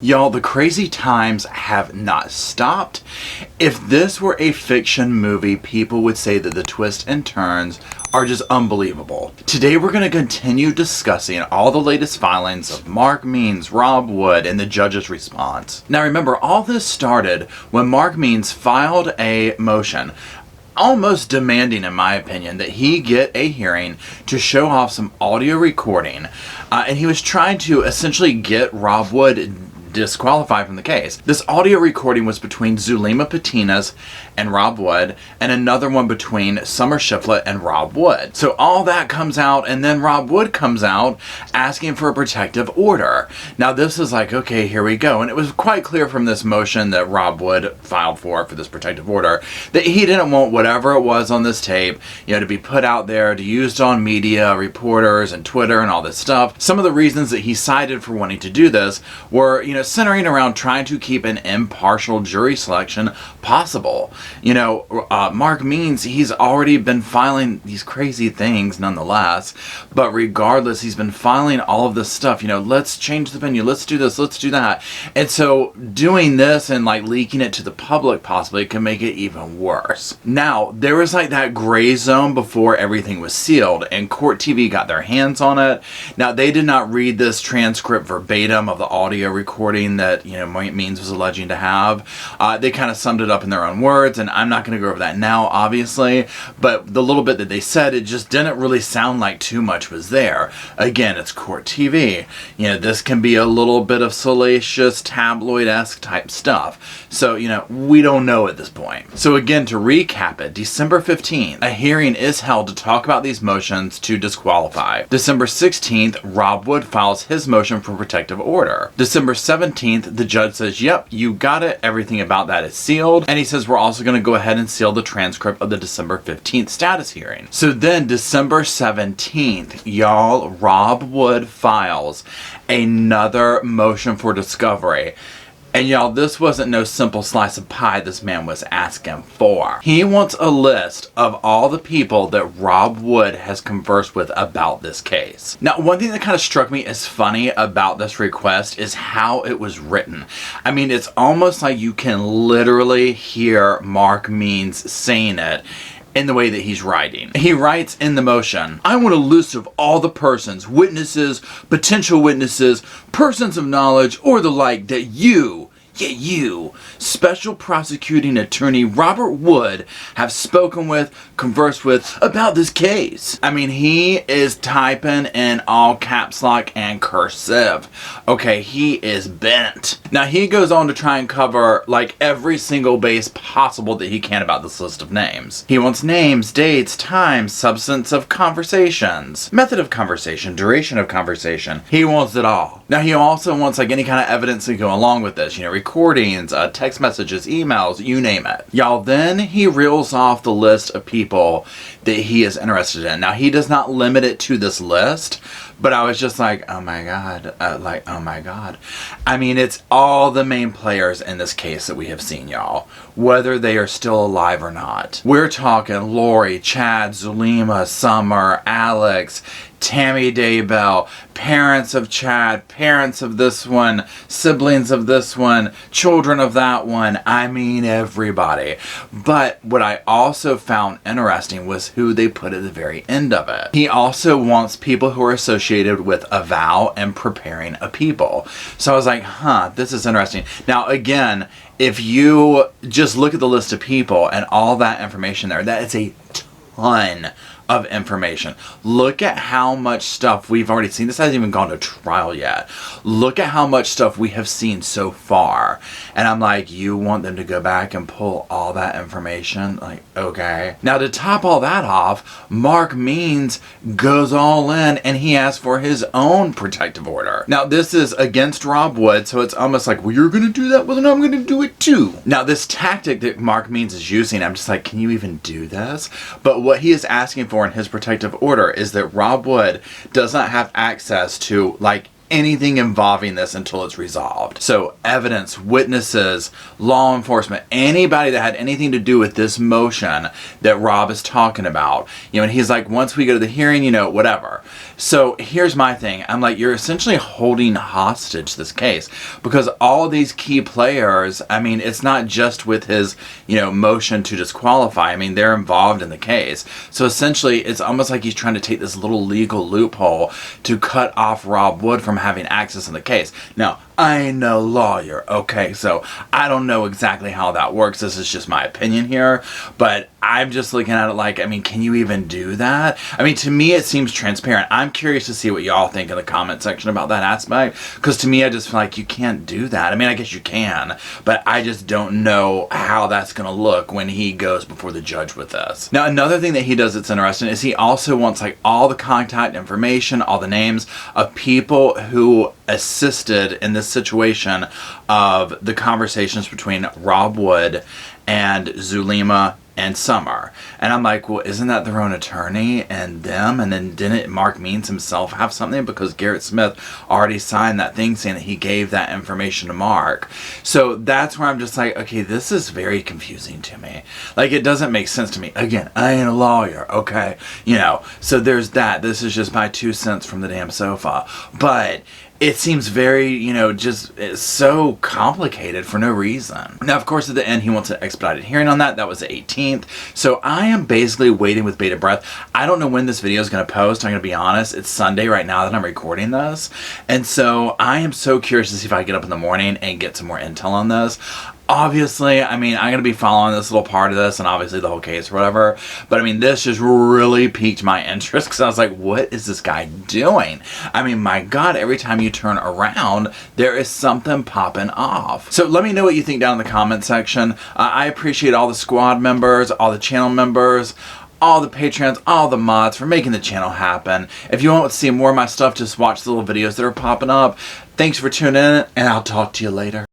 Y'all, the crazy times have not stopped. If this were a fiction movie, people would say that the twists and turns are just unbelievable. Today we're going to continue discussing all the latest filings of Mark Means, Rob Wood, and the judge's response. Now remember, all this started when Mark Means filed a motion almost demanding, in my opinion, that he get a hearing to show off some audio recording. And he was trying to essentially get Rob Wood disqualified from the case. This audio recording was between Zulema Patinas and Rob Wood, and another one between Summer Shiflett and Rob Wood. So all that comes out, and then Rob Wood comes out asking for a protective order. Now this is like, okay, here we go. And it was quite clear from this motion that Rob Wood filed for this protective order that he didn't want whatever it was on this tape, to be put out there, to used on media, reporters, and Twitter, and all this stuff. Some of the reasons that he cited for wanting to do this were, centering around trying to keep an impartial jury selection possible. Mark Means, he's already been filing these crazy things nonetheless, but regardless, he's been filing all of this stuff, let's change the venue, let's do this, let's do that. And so doing this and leaking it to the public possibly can make it even worse. Now, there was that gray zone before everything was sealed, and Court TV got their hands on it. Now, they did not read this transcript verbatim of the audio recording that Means was alleging to have. They kind of summed it up in their own words, and I'm not going to go over that now, obviously, but the little bit that they said, it just didn't really sound like too much was there. Again, it's Court TV. This can be a little bit of salacious, tabloid-esque type stuff. So, we don't know at this point. So again, to recap it, December 15th, a hearing is held to talk about these motions to disqualify. December 16th, Rob Wood files his motion for protective order. December 17th, the judge says, yep, you got it. Everything about that is sealed. And he says, we're also going to go ahead and seal the transcript of the December 15th status hearing. So then December 17th, y'all, Rob Wood files another motion for discovery. And y'all, this wasn't no simple slice of pie this man was asking for. He wants a list of all the people that Rob Wood has conversed with about this case. Now, one thing that kind of struck me as funny about this request is how it was written. I mean, it's almost like you can literally hear Mark Means saying it in the way that he's writing. He writes in the motion, I want a list of all the persons, witnesses, potential witnesses, persons of knowledge, or the like that you, Special Prosecuting Attorney Robert Wood, have spoken with, conversed with about this case. I mean, he is typing in all caps lock and cursive. Okay, he is bent. Now, he goes on to try and cover every single base possible that he can about this list of names. He wants names, dates, times, substance of conversations, method of conversation, duration of conversation. He wants it all. Now, he also wants any kind of evidence to go along with this, recordings, text messages, emails, you name it. Y'all, then he reels off the list of people that he is interested in. Now, he does not limit it to this list, but I was just like, oh my God, oh my God. I mean, it's all the main players in this case that we have seen, y'all, whether they are still alive or not. We're talking Lori, Chad, Zulema, Summer, Alex, Tammy Daybell, parents of Chad, parents of this one, siblings of this one, children of that one. I mean, everybody. But what I also found interesting was who they put at the very end of it. He also wants people who are associated with a vow and preparing a people. So I was like, this is interesting. Now, again, if you just look at the list of people and all that information there, that is a ton of information. Look at how much stuff we've already seen. This hasn't even gone to trial yet. Look at how much stuff we have seen so far. And I'm like, you want them to go back and pull all that information? Okay. Now, to top all that off, Mark Means goes all in and he asks for his own protective order. Now, this is against Rob Wood, so it's almost like, well, you're going to do that? Well, then I'm going to do it too. Now, this tactic that Mark Means is using, I'm just like, can you even do this? But what he is asking for in his protective order is that Rob Wood does not have access to anything involving this until it's resolved. So evidence, witnesses, law enforcement, anybody that had anything to do with this motion that Rob is talking about, you know, and he's like, once we go to the hearing, you know, whatever. So here's my thing. I'm like, you're essentially holding hostage this case, because all these key players, I mean, it's not just with his, you know, motion to disqualify. I mean, they're involved in the case. So essentially, it's almost like he's trying to take this little legal loophole to cut off Rob Wood from having access in the case. Now, I ain't no lawyer, okay, so I don't know exactly how that works. This is just my opinion here, but I'm just looking at it like, I mean, can you even do that? I mean, to me, it seems transparent. I'm curious to see what y'all think in the comment section about that aspect, because to me, I just feel like you can't do that. I mean, I guess you can, but I just don't know how that's going to look when he goes before the judge with this. Now, another thing that he does that's interesting is he also wants like all the contact information, all the names of people who assisted in this situation of the conversations between Rob Wood and Zulema and Summer. And I'm like, well, isn't that their own attorney and them? And then didn't Mark Means himself have something? Because Garrett Smith already signed that thing saying that he gave that information to Mark. So that's where I'm just like, okay, this is very confusing to me. Like, it doesn't make sense to me. Again, I ain't a lawyer, okay? You know, so there's that. This is just my 2 cents from the damn sofa. But it seems very, you know, just so complicated for no reason. Now, of course, at the end, he wants an expedited hearing on that. That was the 18th. So I am basically waiting with bated breath. I don't know when this video is going to post. I'm going to be honest. It's Sunday right now that I'm recording this. And so I am so curious to see if I get up in the morning and get some more intel on this. Obviously, I mean, I'm going to be following this little part of this and obviously the whole case or whatever. But I mean, this just really piqued my interest because I was like, what is this guy doing? I mean, my God, every time you turn around, there is something popping off. So let me know what you think down in the comment section. I appreciate all the squad members, all the channel members, all the patrons, all the mods for making the channel happen. If you want to see more of my stuff, just watch the little videos that are popping up. Thanks for tuning in, and I'll talk to you later.